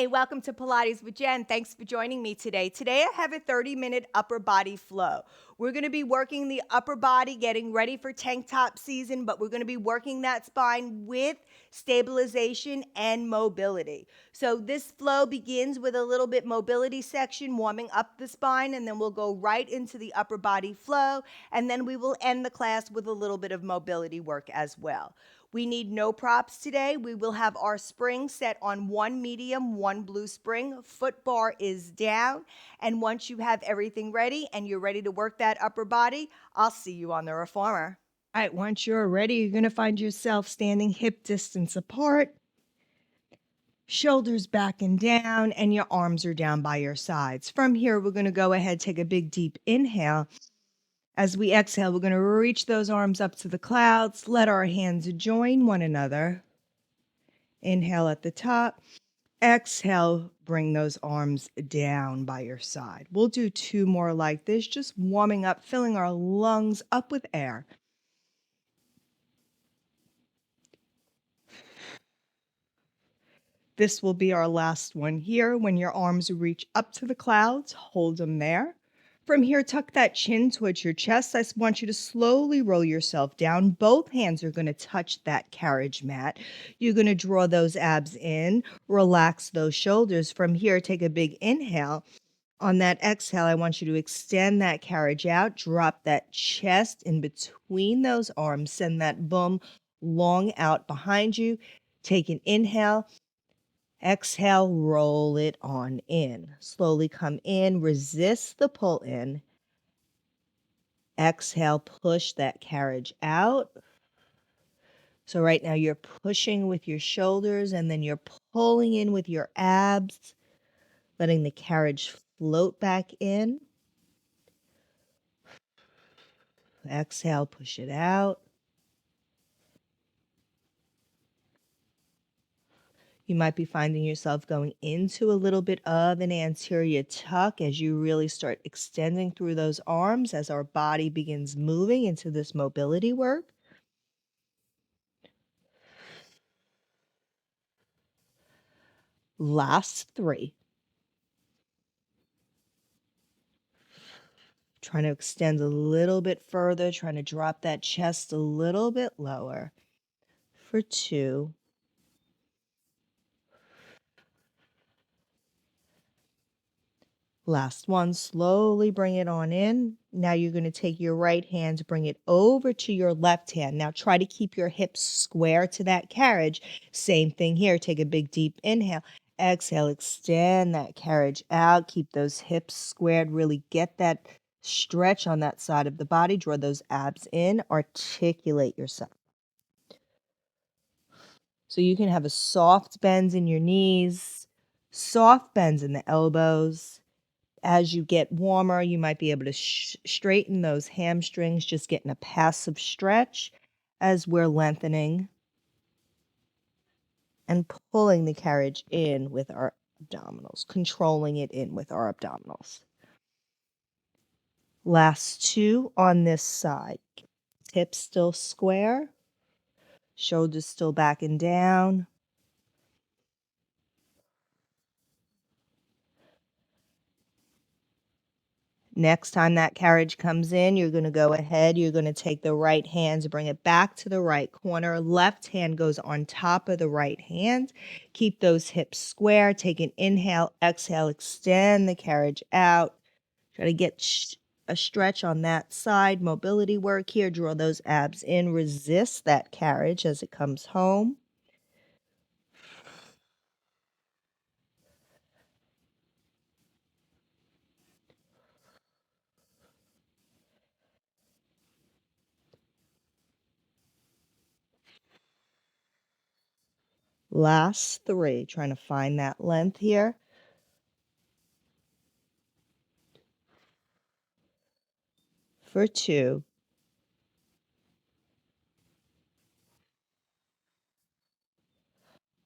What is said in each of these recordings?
Hey, welcome to Pilates with Jen. Thanks for joining me today. Today I have a 30-minute upper body flow. We're going to be working the upper body, getting ready for tank top season, but we're going to be working that spine with stabilization and mobility. So this flow begins with a little bit mobility section, warming up the spine, and then we'll go right into the upper body flow, and then we will end the class with a little bit of mobility work as well. We need no props today. We will have our spring set on one medium, one blue spring. Foot bar is down. And once you have everything ready and you're ready to work that upper body, I'll see you on the reformer. All right, once you're ready, you're going to find yourself standing hip distance apart, shoulders back and down, and your arms are down by your sides. From here, we're going to go ahead, take a big deep inhale. As we exhale, we're going to reach those arms up to the clouds. Let our hands join one another. Inhale at the top. Exhale, bring those arms down by your side. We'll do two more like this, just warming up, filling our lungs up with air. This will be our last one here. When your arms reach up to the clouds, hold them there. From here, tuck that chin towards your chest. I want you to slowly roll yourself down. Both hands are going to touch that carriage mat. You're going to draw those abs in, relax those shoulders. From here, take a big inhale. On that exhale, I want you to extend that carriage out, drop that chest in between those arms, send that bum long out behind you. Take an inhale. Exhale, roll it on in. Slowly come in, resist the pull in. Exhale, push that carriage out. So right now you're pushing with your shoulders and then you're pulling in with your abs, letting the carriage float back in. Exhale, push it out. You might be finding yourself going into a little bit of an anterior tuck as you really start extending through those arms as our body begins moving into this mobility work. Last three. Trying to extend a little bit further, trying to drop that chest a little bit lower. For two. Last one, slowly bring it on in. Now you're going to take your right hand, bring it over to your left hand. Now try to keep your hips square to that carriage. Same thing here. Take a big deep inhale. Exhale, extend that carriage out. Keep those hips squared. Really get that stretch on that side of the body. Draw those abs in. Articulate yourself. So you can have a soft bend in your knees, soft bends in the elbows. As you get warmer, you might be able to straighten those hamstrings, just getting a passive stretch as we're lengthening and pulling the carriage in with our abdominals, controlling it in with our abdominals. Last two on this side. Hips still square, shoulders still back and down. Next time that carriage comes in, you're going to go ahead. You're going to take the right hand, bring it back to the right corner. Left hand goes on top of the right hand. Keep those hips square. Take an inhale, exhale, extend the carriage out. Try to get a stretch on that side. Mobility work here. Draw those abs in. Resist that carriage as it comes home. Last three. Trying to find that length here. For two.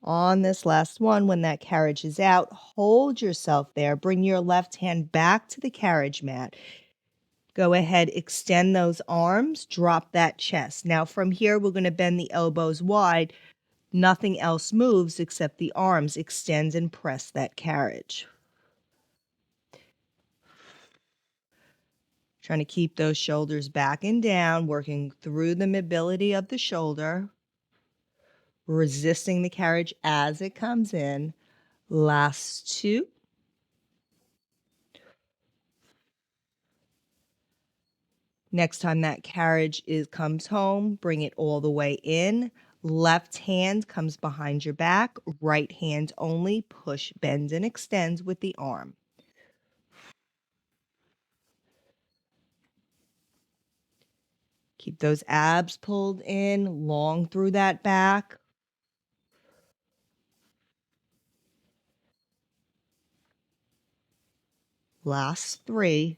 On this last one, when that carriage is out, hold yourself there. Bring your left hand back to the carriage mat. Go ahead, extend those arms, drop that chest. Now from here, we're going to bend the elbows wide, Nothing else moves except the arms. Extend and press that carriage. Trying to keep those shoulders back and down, working through the mobility of the shoulder, resisting the carriage as it comes in. Last 2. Next time that carriage comes home, bring it all the way in. Left hand comes behind your back. Right hand only. Push, bends, and extends with the arm. Keep those abs pulled in, long through that back. Last 3.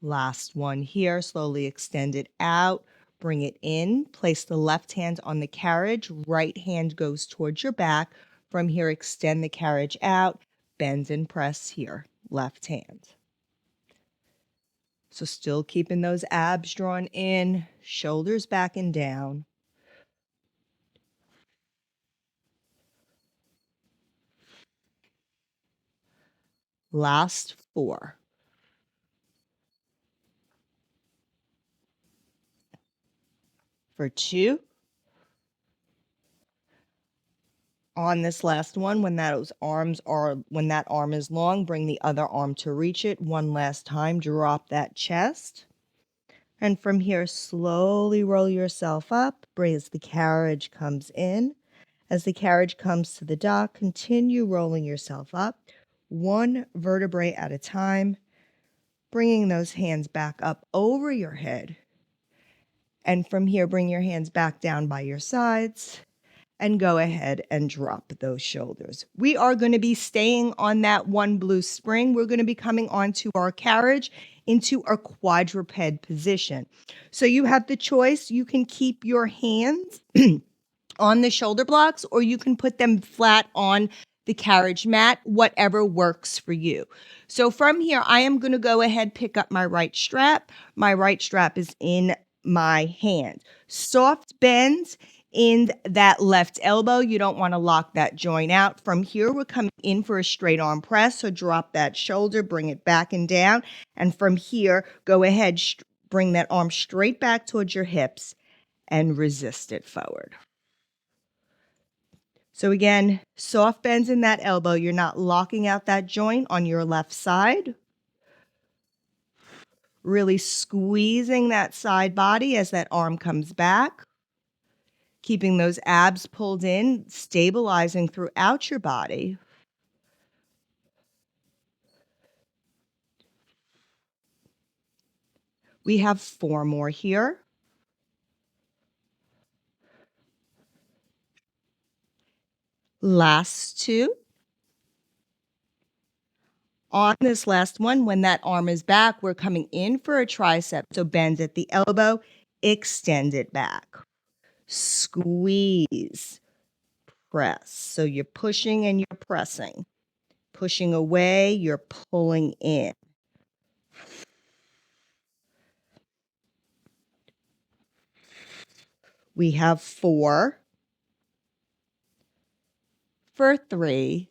Last one here. Slowly extend it out. Bring it in. Place the left hand on the carriage. Right hand goes towards your back. From here, extend the carriage out. Bend and press here. Left hand. So still keeping those abs drawn in. Shoulders back and down. Last 4. For 2. On this last one, when that arm is long, bring the other arm to reach it. One last time, drop that chest. And from here, slowly roll yourself up. As the carriage comes in. As the carriage comes to the dock, continue rolling yourself up. 1 vertebrae at a time. Bringing those hands back up over your head. And from here, bring your hands back down by your sides and go ahead and drop those shoulders. We are going to be staying on that one blue spring. We're going to be coming onto our carriage into our quadruped position. So you have the choice. You can keep your hands on the shoulder blocks, or you can put them flat on the carriage mat, whatever works for you. So from here, I am going to go ahead, pick up my right strap. My right strap is in my hand. Soft bends in that left elbow. You don't want to lock that joint out. From here, we're coming in for a straight arm press. So drop that shoulder, bring it back and down. And from here, go ahead, bring that arm straight back towards your hips and resist it forward. So again, soft bends in that elbow. You're not locking out that joint on your left side. Really squeezing that side body as that arm comes back. Keeping those abs pulled in, stabilizing throughout your body. We have 4 more here. Last 2. On this last one, when that arm is back, we're coming in for a tricep. So bend at the elbow, extend it back. Squeeze, press. So you're pushing and you're pressing. Pushing away, you're pulling in. We have 4 for 3,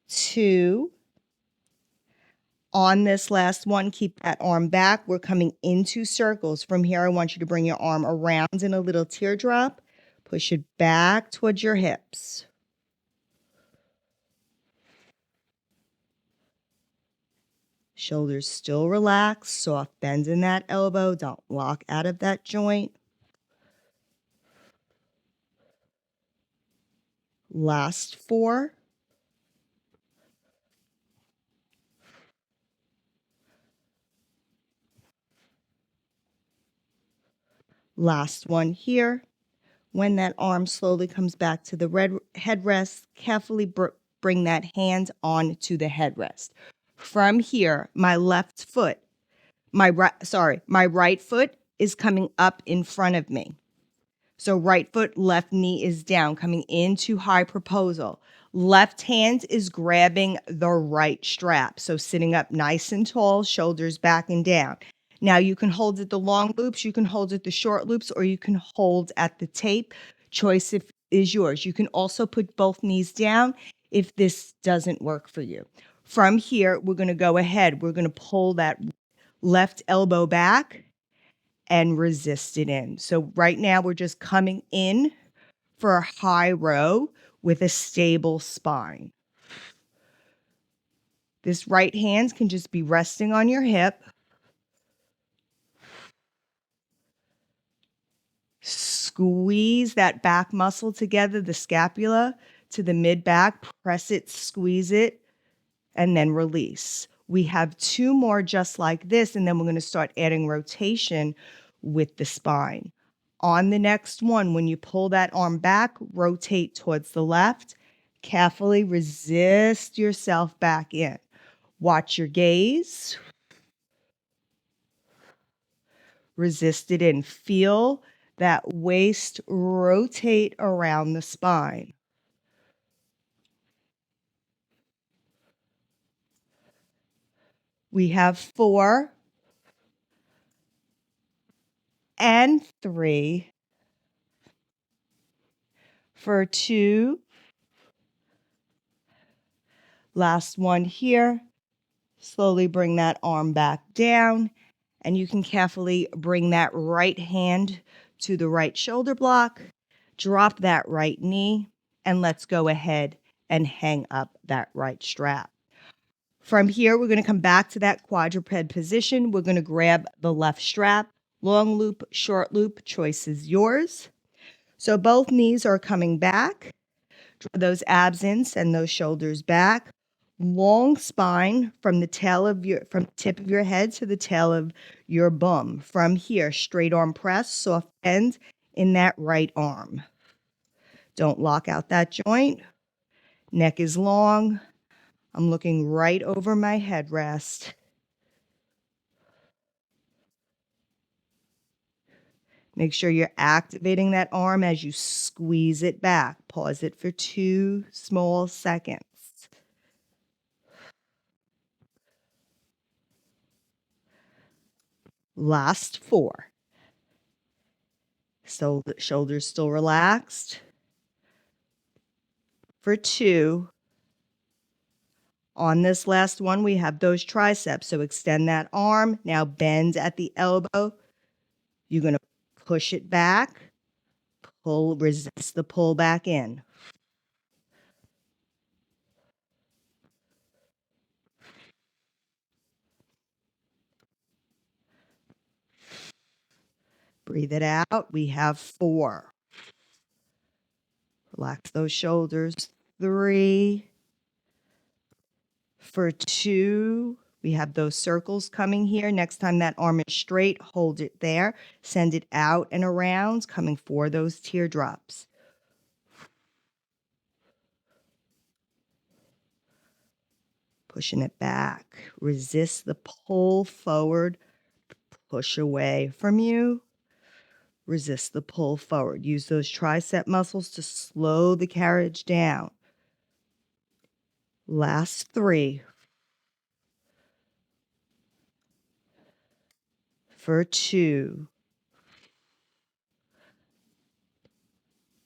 2. On this last one, keep that arm back. We're coming into circles. From here, I want you to bring your arm around in a little teardrop. Push it back towards your hips. Shoulders still relaxed. Soft bend in that elbow. Don't lock out of that joint. Last 4. Last one here. When that arm slowly comes back to the headrest, carefully bring that hand on to the headrest. From here, my right foot is coming up in front of me. So right foot, left knee is down, coming into high proposal. Left hand is grabbing the right strap. So sitting up nice and tall, shoulders back and down. Now you can hold at the long loops, you can hold at the short loops, or you can hold at the tape. Choice is yours. You can also put both knees down if this doesn't work for you. From here, we're going to go ahead. We're going to pull that left elbow back and resist it in. So right now we're just coming in for a high row with a stable spine. This right hand can just be resting on your hip. Squeeze that back muscle together, the scapula to the mid back, press it, squeeze it, and then release. We have 2 more just like this, and then we're going to start adding rotation with the spine. On the next one, when you pull that arm back, rotate towards the left. Carefully resist yourself back in. Watch your gaze. Resist it in. Feel that waist rotate around the spine. We have 4 and 3 for 2. Last one here. Slowly bring that arm back down, and you can carefully bring that right hand to the right shoulder block, drop that right knee, and let's go ahead and hang up that right strap. From here, we're going to come back to that quadruped position. We're going to grab the left strap, long loop, short loop, choice is yours. So both knees are coming back. Draw those abs in, send those shoulders back. Long spine from the tip of your head to the tail of your bum. From here, straight arm press, soft bend in that right arm. Don't lock out that joint. Neck is long. I'm looking right over my headrest. Make sure you're activating that arm as you squeeze it back. Pause it for 2 small seconds. Last 4. So the shoulders still relaxed. For 2. On this last one, we have those triceps. So extend that arm. Now bend at the elbow. You're going to push it back. Pull, resist the pull back in. Breathe it out. We have 4. Relax those shoulders. 3. For 2, we have those circles coming here. Next time that arm is straight, hold it there. Send it out and around, coming for those teardrops. Pushing it back. Resist the pull forward. Push away from you. Resist the pull forward. Use those tricep muscles to slow the carriage down. Last 3. For 2.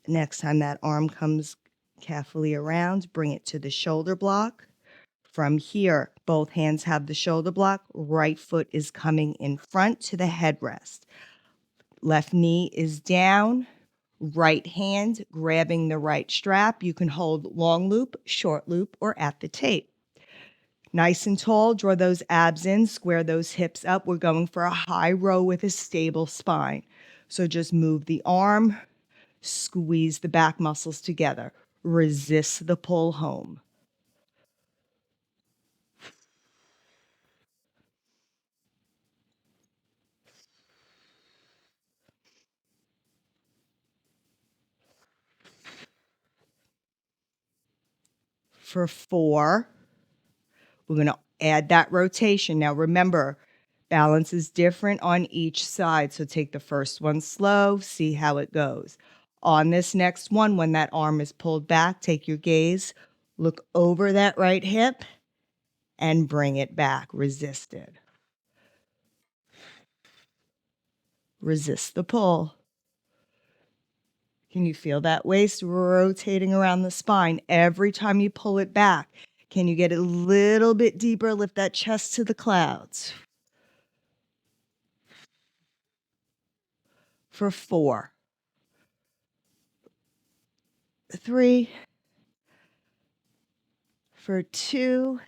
Next time that arm comes carefully around, bring it to the shoulder block. From here, both hands have the shoulder block. Right foot is coming in front to the headrest. Left knee is down. Right hand grabbing the right strap. You can hold long loop, short loop, or at the tape. Nice and tall, draw those abs in, square those hips up. We're going for a high row with a stable spine. So just move the arm, squeeze the back muscles together. Resist the pull home. For 4, we're going to add that rotation. Now remember, balance is different on each side. So take the first one slow, see how it goes. On this next one, when that arm is pulled back, take your gaze, look over that right hip, and bring it back. Resist it. Resist the pull. Can you feel that waist rotating around the spine every time you pull it back? Can you get a little bit deeper? Lift that chest to the clouds. For 4, 3, for 2.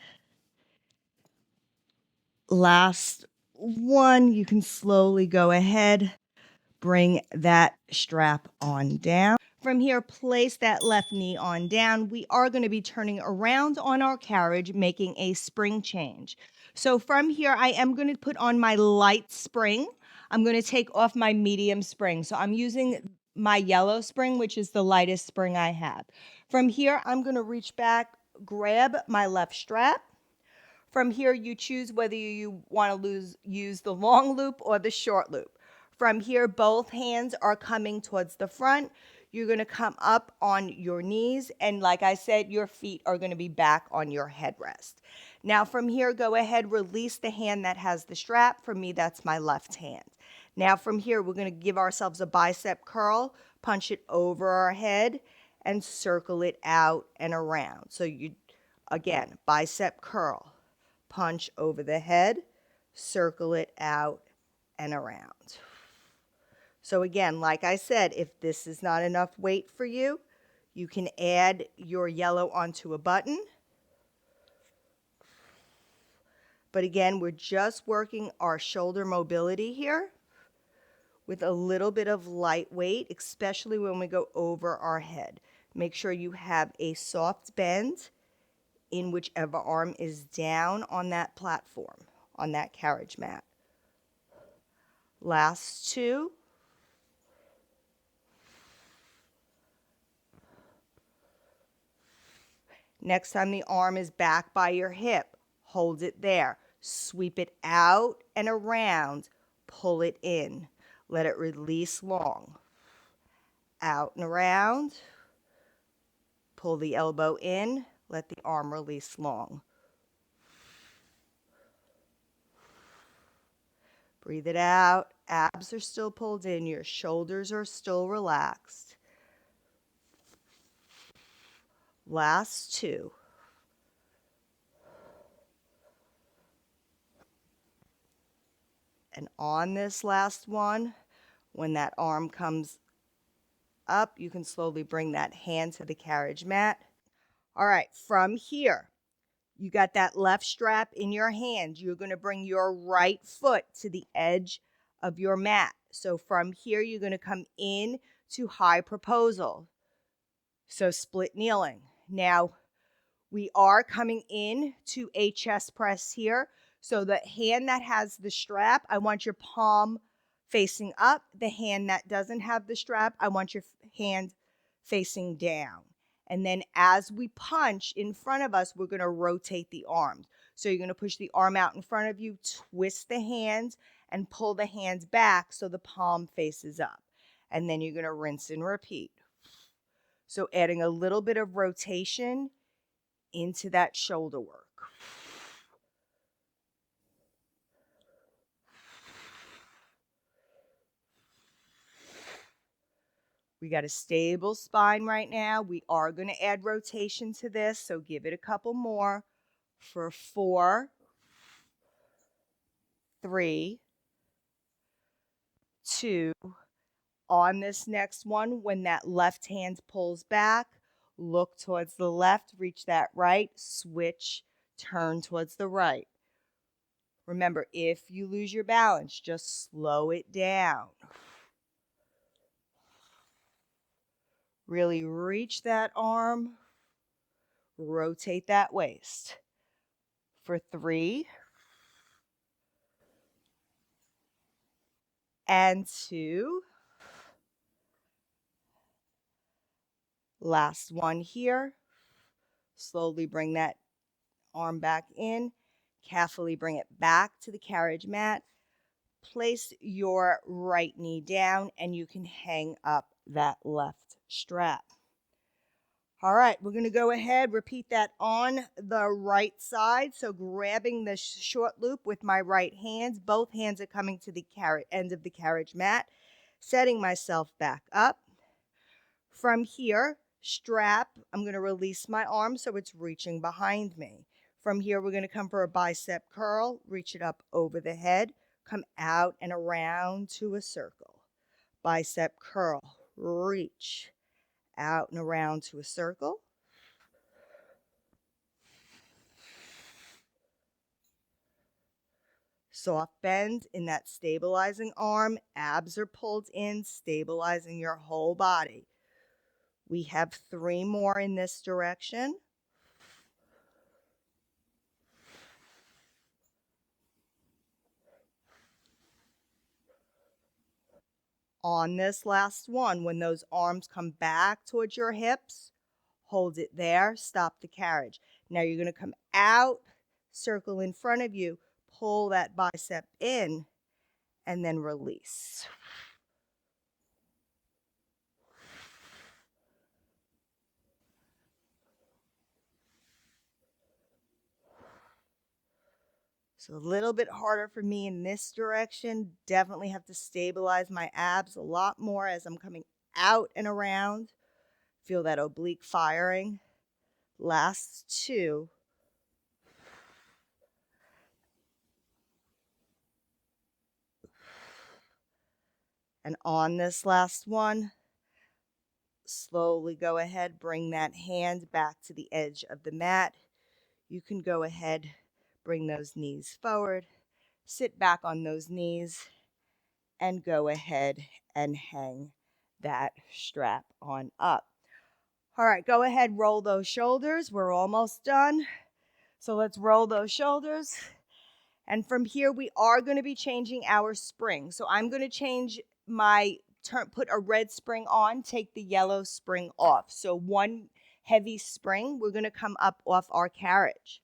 Last 1. You can slowly go ahead. Bring that strap on down. From here, place that left knee on down. We are going to be turning around on our carriage, making a spring change. So from here, I am going to put on my light spring. I'm going to take off my medium spring. So I'm using my yellow spring, which is the lightest spring I have. From here, I'm going to reach back, grab my left strap. From here, you choose whether you want to use the long loop or the short loop. From here, both hands are coming towards the front. You're going to come up on your knees, and like I said, your feet are going to be back on your headrest. Now from here, go ahead, release the hand that has the strap. For me, that's my left hand. Now from here, we're going to give ourselves a bicep curl, punch it over our head, and circle it out and around. So you, again, bicep curl, punch over the head, circle it out and around. So again, like I said, if this is not enough weight for you, you can add your yellow onto a button. But again, we're just working our shoulder mobility here with a little bit of light weight, especially when we go over our head. Make sure you have a soft bend in whichever arm is down on that platform, on that carriage mat. Last 2. Next time the arm is back by your hip, hold it there. Sweep it out and around. Pull it in. Let it release long. Out and around. Pull the elbow in. Let the arm release long. Breathe it out. Abs are still pulled in. Your shoulders are still relaxed. Last 2. And on this last one, when that arm comes up, you can slowly bring that hand to the carriage mat. All right, from here, you got that left strap in your hand. You're going to bring your right foot to the edge of your mat. So from here, you're going to come in to high proposal. So split kneeling. Now, we are coming in to a chest press here. So the hand that has the strap, I want your palm facing up. The hand that doesn't have the strap, I want your hand facing down. And then as we punch in front of us, we're going to rotate the arms. So you're going to push the arm out in front of you, twist the hands, and pull the hands back so the palm faces up. And then you're going to rinse and repeat. So adding a little bit of rotation into that shoulder work. We got a stable spine right now. We are going to add rotation to this, so give it a couple more for 4, 3, 2. On this next one, when that left hand pulls back, look towards the left, reach that right, switch, turn towards the right. Remember, if you lose your balance, just slow it down. Really reach that arm, rotate that waist. For 3 and 2. Last one here. Slowly bring that arm back in. Carefully bring it back to the carriage mat. Place your right knee down and you can hang up that left strap. All right, we're going to go ahead, repeat that on the right side. So grabbing the short loop with my right hands, both hands are coming to the end of the carriage mat, setting myself back up. From here, strap, I'm going to release my arm so it's reaching behind me. From here, we're going to come for a bicep curl, reach it up over the head, come out and around to a circle. Bicep curl, reach out and around to a circle. Soft bend in that stabilizing arm, abs are pulled in, stabilizing your whole body. We have 3 more in this direction. On this last one, when those arms come back towards your hips, hold it there, stop the carriage. Now you're going to come out, circle in front of you, pull that bicep in, and then release. So a little bit harder for me in this direction. Definitely have to stabilize my abs a lot more as I'm coming out and around. Feel that oblique firing. Last 2. And on this last one, slowly go ahead, bring that hand back to the edge of the mat. You can go ahead, bring those knees forward, sit back on those knees, and go ahead and hang that strap on up. All right, go ahead, roll those shoulders. We're almost done. So let's roll those shoulders. And from here, we are going to be changing our spring. So I'm going to change my put a red spring on, take the yellow spring off. So one heavy spring, we're going to come up off our carriage.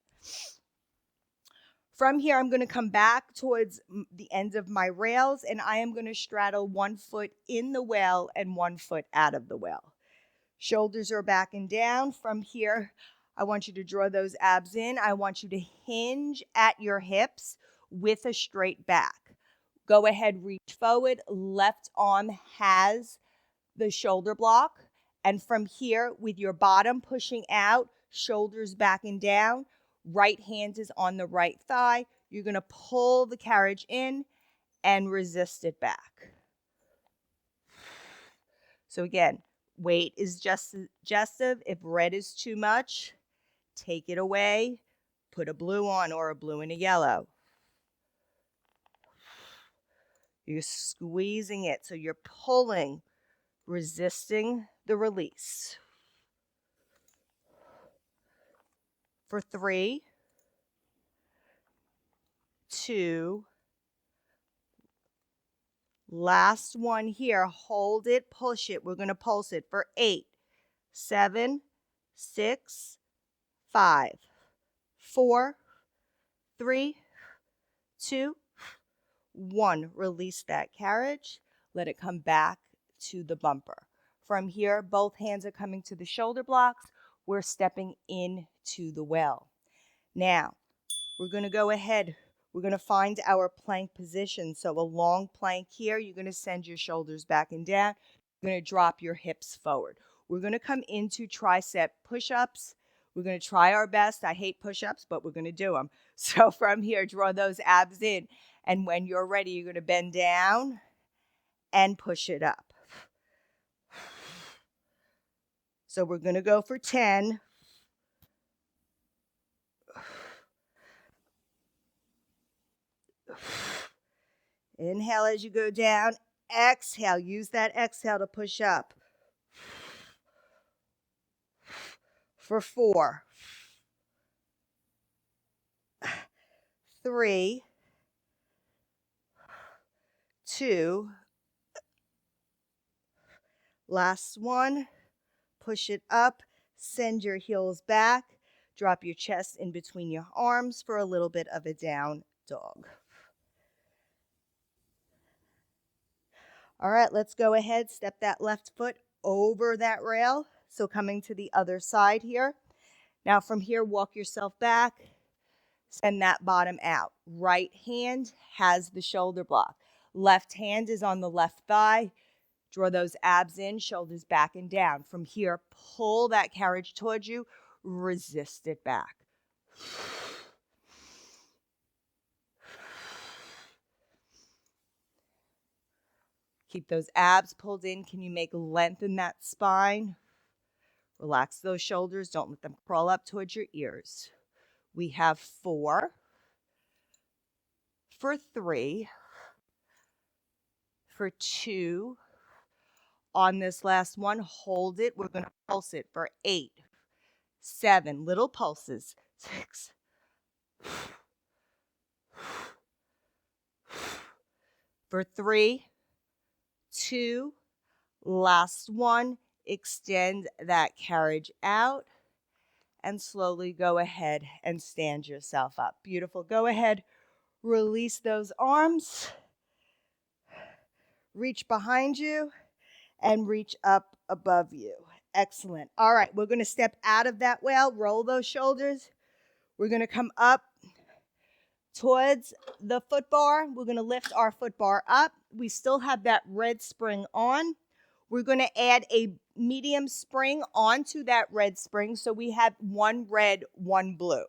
From here, I'm going to come back towards the end of my rails, and I am going to straddle 1 foot in the well and 1 foot out of the well. Shoulders are back and down. From here, I want you to draw those abs in. I want you to hinge at your hips with a straight back. Go ahead, reach forward. Left arm has the shoulder block. And from here, with your bottom pushing out, shoulders back and down, right hand is on the right thigh. You're going to pull the carriage in and resist it back. So again, weight is just suggestive. If red is too much, take it away. Put a blue on or a blue and a yellow. You're squeezing it, so you're pulling, resisting the release. For 3, 2, last one here. Hold it, push it. We're going to pulse it for 8, 7, 6, 5, 4, 3, 2, 1. Release that carriage. Let it come back to the bumper. From here, both hands are coming to the shoulder blocks. We're stepping into the well. Now, we're going to go ahead. We're going to find our plank position. So a long plank here. You're going to send your shoulders back and down. You're going to drop your hips forward. We're going to come into tricep push-ups. We're going to try our best. I hate push-ups, but we're going to do them. So from here, draw those abs in. And when you're ready, you're going to bend down and push it up. So we're going to go for 10. Inhale as you go down. Exhale. Use that exhale to push up. For 4, 3, 2, last one. Push it up. Send your heels back. Drop your chest in between your arms for a little bit of a down dog. All right, let's go ahead. Step that left foot over that rail. So coming to the other side here. Now from here, walk yourself back, send that bottom out. Right hand has the shoulder block. Left hand is on the left thigh. Draw those abs in, shoulders back and down. From here, pull that carriage towards you, resist it back. Keep those abs pulled in. Can you make length in that spine? Relax those shoulders. Don't let them crawl up towards your ears. We have 4 for 3 for 2. On this last one, hold it. We're going to pulse it for 8, 7, little pulses. 6, for 3, 2, last one. Extend that carriage out and slowly go ahead and stand yourself up. Beautiful. Go ahead, release those arms, reach behind you, and reach up above you. Excellent. All right, we're going to step out of that whale, roll those shoulders. We're going to come up towards the foot bar. We're going to lift our foot bar up. We still have that red spring on. We're going to add a medium spring onto that red spring. So we have 1 red, 1 blue.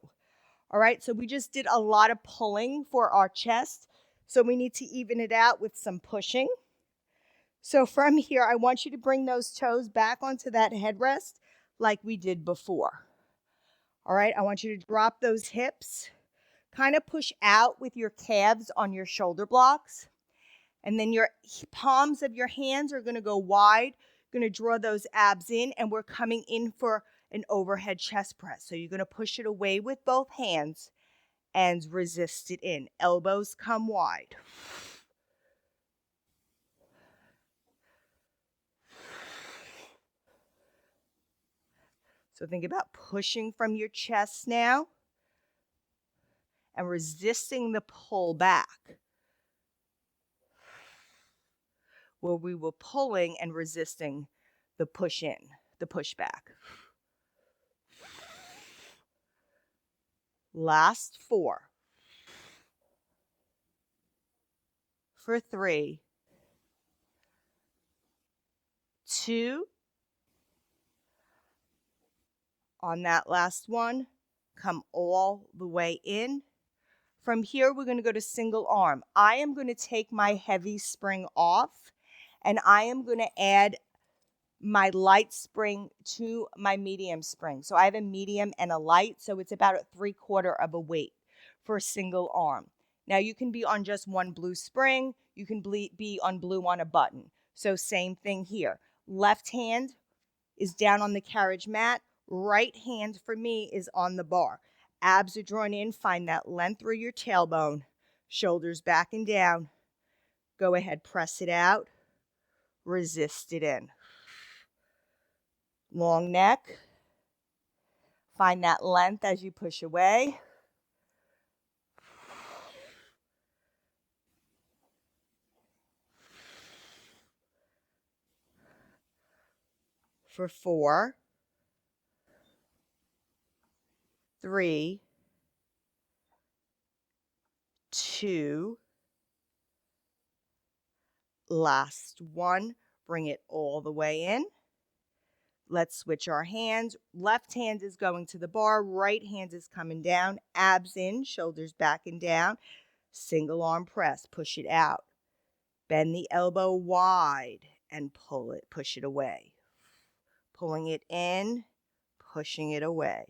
All right, so we just did a lot of pulling for our chest. So we need to even it out with some pushing. So from here, I want you to bring those toes back onto that headrest like we did before. All right, I want you to drop those hips. Kind of push out with your calves on your shoulder blocks. And then your palms of your hands are going to go wide. Going to draw those abs in, and we're coming in for an overhead chest press. So you're going to push it away with both hands and resist it in. Elbows come wide. So think about pushing from your chest now and resisting the pull back, where we were pulling and resisting the push in, the push back. Last 4 for 3, 2. On that last one, come all the way in. From here, we're going to go to single arm. I am going to take my heavy spring off, and I am going to add my light spring to my medium spring. So I have a medium and a light, so it's about 3/4 of a weight for a single arm. Now you can be on just 1 blue spring. You can be on blue on a button. So same thing here. Left hand is down on the carriage mat. Right hand for me is on the bar. Abs are drawn in. Find that length through your tailbone. Shoulders back and down. Go ahead, press it out. Resist it in. Long neck. Find that length as you push away. For 4, 3, 2, last one. Bring it all the way in. Let's switch our hands. Left hand is going to the bar. Right hand is coming down. Abs in, shoulders back and down. Single arm press. Push it out. Bend the elbow wide and pull it. Push it away. Pulling it in, pushing it away.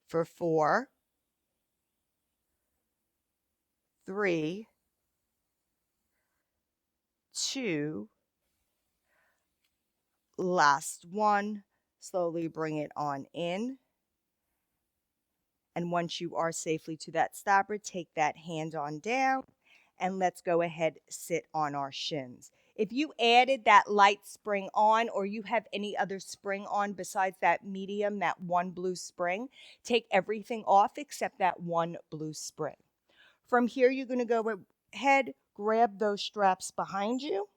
For 4, 3, 2, last one. Slowly bring it on in. And once you are safely to that stopper, take that hand on down and let's go ahead, sit on our shins. If you added that light spring on, or you have any other spring on besides that medium, that one blue spring, take everything off except that one blue spring. From here, you're going to go ahead, grab those straps behind you.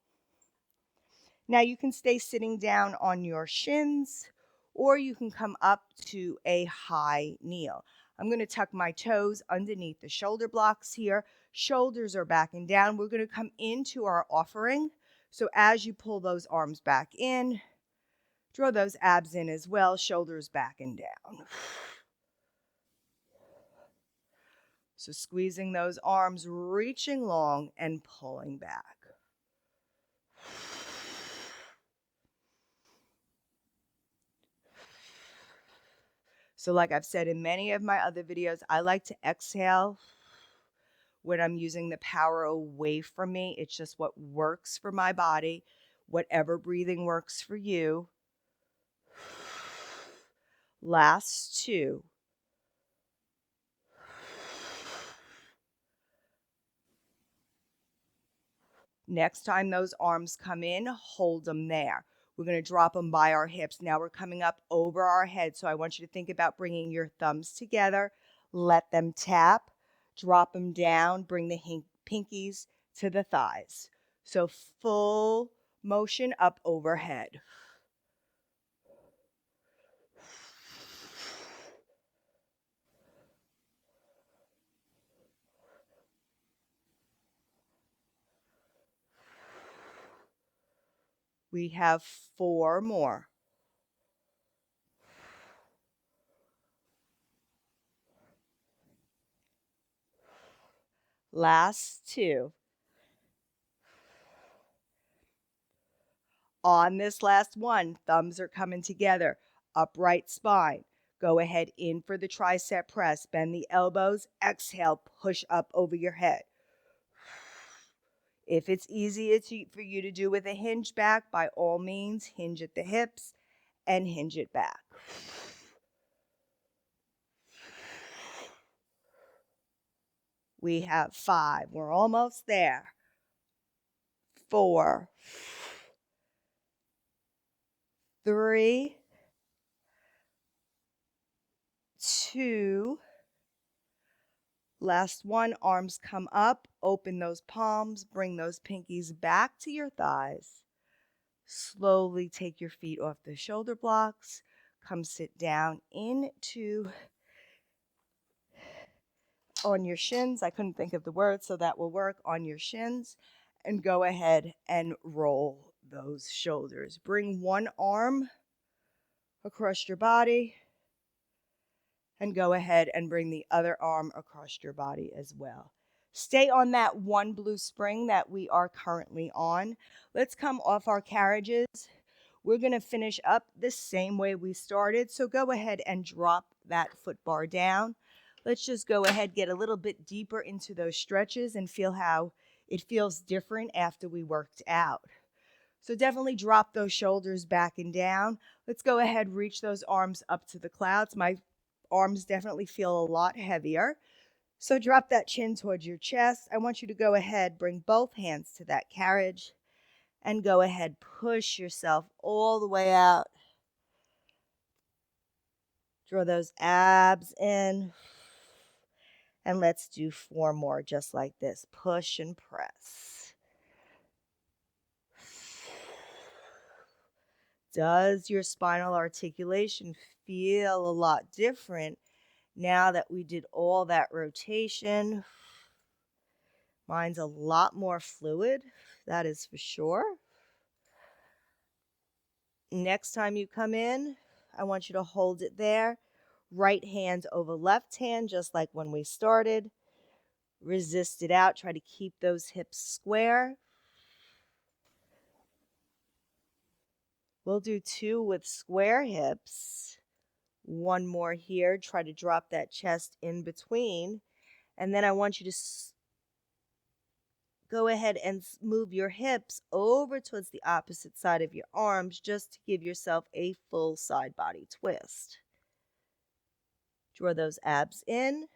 Now you can stay sitting down on your shins, or you can come up to a high kneel. I'm going to tuck my toes underneath the shoulder blocks here. Shoulders are back and down. We're going to come into our offering. So as you pull those arms back in, draw those abs in as well, shoulders back and down. So squeezing those arms, reaching long and pulling back. So like I've said in many of my other videos, I like to exhale when I'm using the power away from me. It's just what works for my body. Whatever breathing works for you. Last two. Next time those arms come in, hold them there. We're going to drop them by our hips. Now we're coming up over our head. So I want you to think about bringing your thumbs together. Let them tap. Drop them down. Bring the pinkies to the thighs. So full motion up overhead. We have 4 more. Last 2. On this last one, thumbs are coming together. Upright spine. Go ahead in for the tricep press. Bend the elbows. Exhale, push up over your head. If it's easier for you to do with a hinge back, by all means, hinge at the hips and hinge it back. We have 5. We're almost there. 4, 3, 2, last one. Arms come up, open those palms, bring those pinkies back to your thighs. Slowly take your feet off the shoulder blocks. Come sit down on your shins. I couldn't think of the word, so that will work. On your shins. And go ahead and roll those shoulders. Bring one arm across your body. And go ahead and bring the other arm across your body as well. Stay on that one blue spring that we are currently on. Let's come off our carriages. We're going to finish up the same way we started. So go ahead and drop that foot bar down. Let's just go ahead, get a little bit deeper into those stretches and feel how it feels different after we worked out. So definitely drop those shoulders back and down. Let's go ahead, reach those arms up to the clouds. My arms definitely feel a lot heavier. So drop that chin towards your chest. I want you to go ahead, bring both hands to that carriage, and go ahead, push yourself all the way out. Draw those abs in. And let's do 4 more just like this. Push and press. Does your spinal articulation feel a lot different now that we did all that rotation? Mine's a lot more fluid, that is for sure. Next time you come in, I want you to hold it there. Right hand over left hand, just like when we started. Resist it out. Try to keep those hips square. We'll do 2 with square hips. 1 more here. Try to drop that chest in between. And then I want you to go ahead and move your hips over towards the opposite side of your arms just to give yourself a full side body twist. Draw those abs in.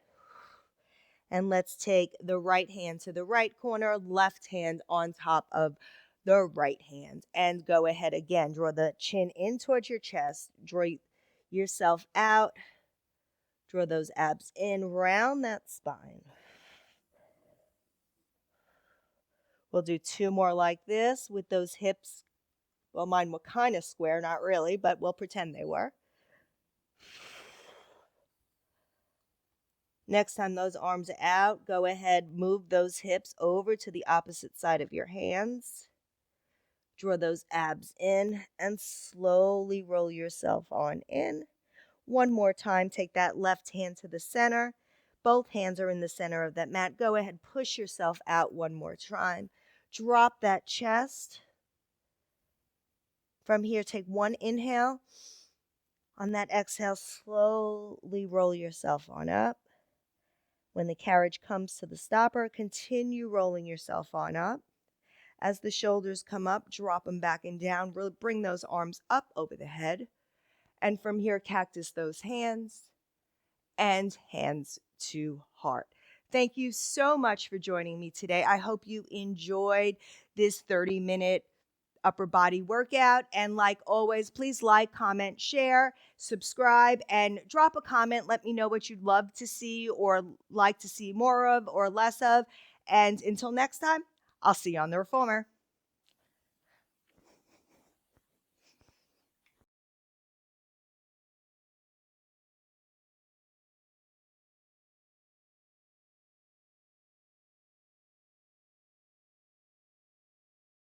And let's take the right hand to the right corner, left hand on top of the right hand. And go ahead again, draw the chin in towards your chest, draw yourself out, draw those abs in, round that spine. We'll do 2 more like this with those hips. Well, mine were kind of square, not really, but we'll pretend they were. Next time those arms are out, go ahead, move those hips over to the opposite side of your hands. Draw those abs in and slowly roll yourself on in. One more time, take that left hand to the center. Both hands are in the center of that mat. Go ahead, push yourself out one more time. Drop that chest. From here, take one inhale. On that exhale, slowly roll yourself on up. When the carriage comes to the stopper, continue rolling yourself on up. As the shoulders come up, drop them back and down. Really bring those arms up over the head. And from here, cactus those hands and hands to heart. Thank you so much for joining me today. I hope you enjoyed this 30-minute upper body workout. And like always, please like, comment, share, subscribe, and drop a comment. Let me know what you'd love to see or like to see more of or less of. And until next time, I'll see you on the Reformer.